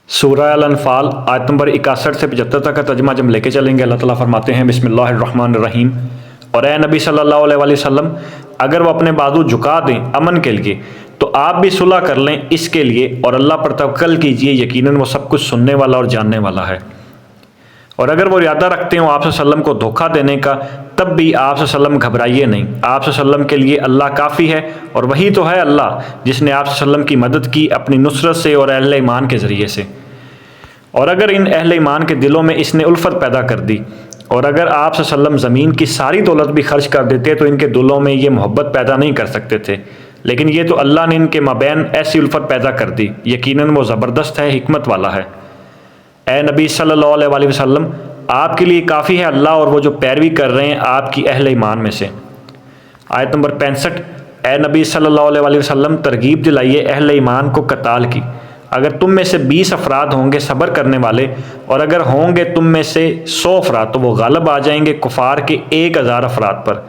سورہ الانفال آیت نمبر 61 سے 75 تک کا ترجمہ جب لے کے چلیں گے، اللہ تعالیٰ فرماتے ہیں بسم اللہ الرحمن الرحیم۔ اور اے نبی صلی اللہ علیہ وآلہ وسلم، اگر وہ اپنے بازو جھکا دیں امن کے لیے تو آپ بھی صلح کر لیں اس کے لیے، اور اللہ پر توکل کیجئے، یقیناً وہ سب کچھ سننے والا اور جاننے والا ہے۔ اور اگر وہ ارادہ رکھتے ہوں آپ صلی اللہ علیہ وسلم کو دھوکہ دینے کا، تب بھی آپ صلی اللہ علیہ وسلم گھبرائیے نہیں، آپ صلی اللہ علیہ وسلم کے لیے اللہ کافی ہے، اور وہی تو ہے اللہ جس نے آپ صلی اللہ علیہ وسلم کی مدد کی اپنی نصرت سے اور اہل ایمان کے ذریعے سے۔ اور اگر ان اہل ایمان کے دلوں میں اس نے الفت پیدا کر دی، اور اگر آپ صلی اللہ علیہ وسلم زمین کی ساری دولت بھی خرچ کر دیتے تو ان کے دلوں میں یہ محبت پیدا نہیں کر سکتے تھے، لیکن یہ تو اللہ نے ان کے مابین ایسی الفت پیدا کر دی، یقیناً وہ زبردست ہے، حکمت والا ہے۔ اے نبی صلی اللہ علیہ وآلہ وسلم، آپ کے لیے کافی ہے اللہ اور وہ جو پیروی کر رہے ہیں آپ کی اہل ایمان میں سے۔ آیت نمبر 65۔ اے نبی صلی اللہ علیہ وآلہ وسلم، ترغیب دلائیے اہل ایمان کو قتال کی۔ اگر تم میں سے 20 افراد ہوں گے صبر کرنے والے، اور اگر ہوں گے تم میں سے 100 افراد تو وہ غالب آ جائیں گے کفار کے 1000 افراد پر،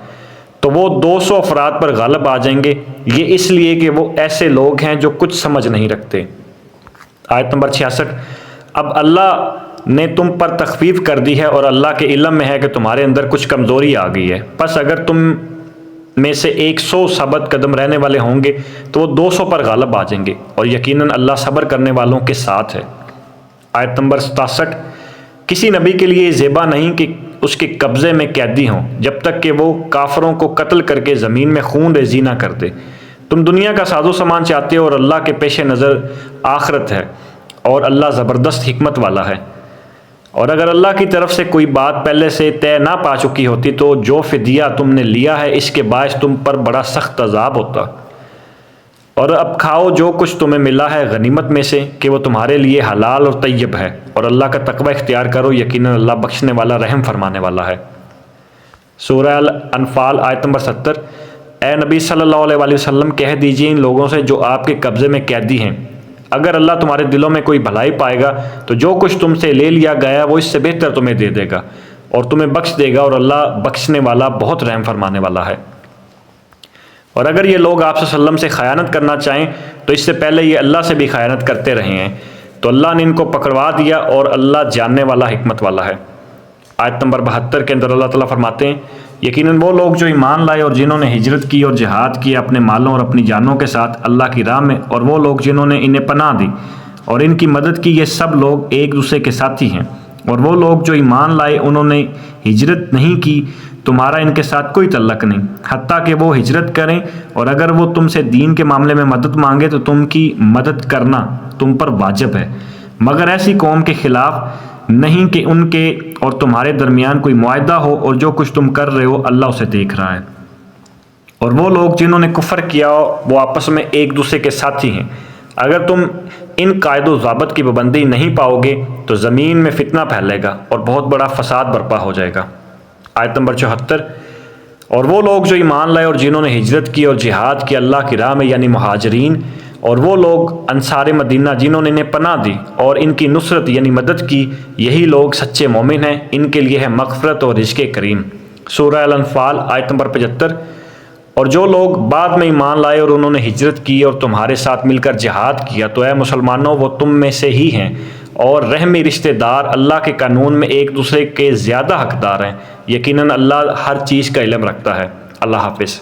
تو وہ 200 افراد پر غالب آ جائیں گے، یہ اس لیے کہ وہ ایسے لوگ ہیں جو کچھ سمجھ نہیں رکھتے۔ آیت نمبر 66۔ اب اللہ نے تم پر تخفیف کر دی ہے اور اللہ کے علم میں ہے کہ تمہارے اندر کچھ کمزوری آ گئی ہے، پس اگر تم میں سے 100 ثابت قدم رہنے والے ہوں گے تو وہ 200 پر غالب آ جائیں گے، اور یقیناً اللہ صبر کرنے والوں کے ساتھ ہے۔ آیت نمبر 67۔ کسی نبی کے لیے یہ زیبا نہیں کہ اس کے قبضے میں قیدی ہوں جب تک کہ وہ کافروں کو قتل کر کے زمین میں خون ریزی نہ کر دے۔ تم دنیا کا ساز و سامان چاہتے ہو اور اللہ کے پیش نظر آخرت ہے، اور اللہ زبردست حکمت والا ہے۔ اور اگر اللہ کی طرف سے کوئی بات پہلے سے طے نہ پا چکی ہوتی تو جو فدیہ تم نے لیا ہے اس کے باعث تم پر بڑا سخت عذاب ہوتا۔ اور اب کھاؤ جو کچھ تمہیں ملا ہے غنیمت میں سے، کہ وہ تمہارے لیے حلال اور طیب ہے، اور اللہ کا تقوی اختیار کرو، یقیناً اللہ بخشنے والا رحم فرمانے والا ہے۔ سورہ الانفال آیت نمبر 70۔ اے نبی صلی اللہ علیہ وآلہ وسلم، کہہ دیجیے ان لوگوں سے جو آپ کے قبضے میں قیدی ہیں، اگر اللہ تمہارے دلوں میں کوئی بھلائی پائے گا تو جو کچھ تم سے لے لیا گیا وہ اس سے بہتر تمہیں دے دے گا، اور تمہیں بخش دے گا، اور اللہ بخشنے والا بہت رحم فرمانے والا ہے۔ اور اگر یہ لوگ آپ صلی اللہ علیہ وسلم سے خیانت کرنا چاہیں تو اس سے پہلے یہ اللہ سے بھی خیانت کرتے رہے ہیں، تو اللہ نے ان کو پکڑوا دیا، اور اللہ جاننے والا حکمت والا ہے۔ آیت نمبر 72 کے اندر اللہ تعالیٰ فرماتے ہیں یقیناً وہ لوگ جو ایمان لائے اور جنہوں نے ہجرت کی اور جہاد کیا اپنے مالوں اور اپنی جانوں کے ساتھ اللہ کی راہ میں، اور وہ لوگ جنہوں نے انہیں پناہ دی اور ان کی مدد کی، یہ سب لوگ ایک دوسرے کے ساتھی ہیں۔ اور وہ لوگ جو ایمان لائے انہوں نے ہجرت نہیں کی، تمہارا ان کے ساتھ کوئی تعلق نہیں، حتیٰ کہ وہ ہجرت کریں، اور اگر وہ تم سے دین کے معاملے میں مدد مانگے تو تم کی مدد کرنا تم پر واجب ہے، مگر ایسی قوم کے خلاف نہیں کہ ان کے اور تمہارے درمیان کوئی معاہدہ ہو، اور جو کچھ تم کر رہے ہو اللہ اسے دیکھ رہا ہے۔ اور وہ لوگ جنہوں نے کفر کیا وہ آپس میں ایک دوسرے کے ساتھی ہیں، اگر تم ان قاعد و ضابط کی پابندی نہیں پاؤ گے تو زمین میں فتنہ پھیلے گا اور بہت بڑا فساد برپا ہو جائے گا۔ آیت نمبر 74۔ اور وہ لوگ جو ایمان لائے اور جنہوں نے ہجرت کی اور جہاد کی اللہ کی راہ میں، یعنی مہاجرین، اور وہ لوگ انصار مدینہ جنہوں نے انہیں پناہ دی اور ان کی نصرت یعنی مدد کی، یہی لوگ سچے مومن ہیں، ان کے لیے ہے مغفرت اور رزق کریم۔ سورہ الانفال آیت نمبر 75۔ اور جو لوگ بعد میں ایمان لائے اور انہوں نے ہجرت کی اور تمہارے ساتھ مل کر جہاد کیا تو اے مسلمانوں وہ تم میں سے ہی ہیں، اور رحمی رشتہ دار اللہ کے قانون میں ایک دوسرے کے زیادہ حقدار ہیں، یقیناً اللہ ہر چیز کا علم رکھتا ہے۔ اللہ حافظ۔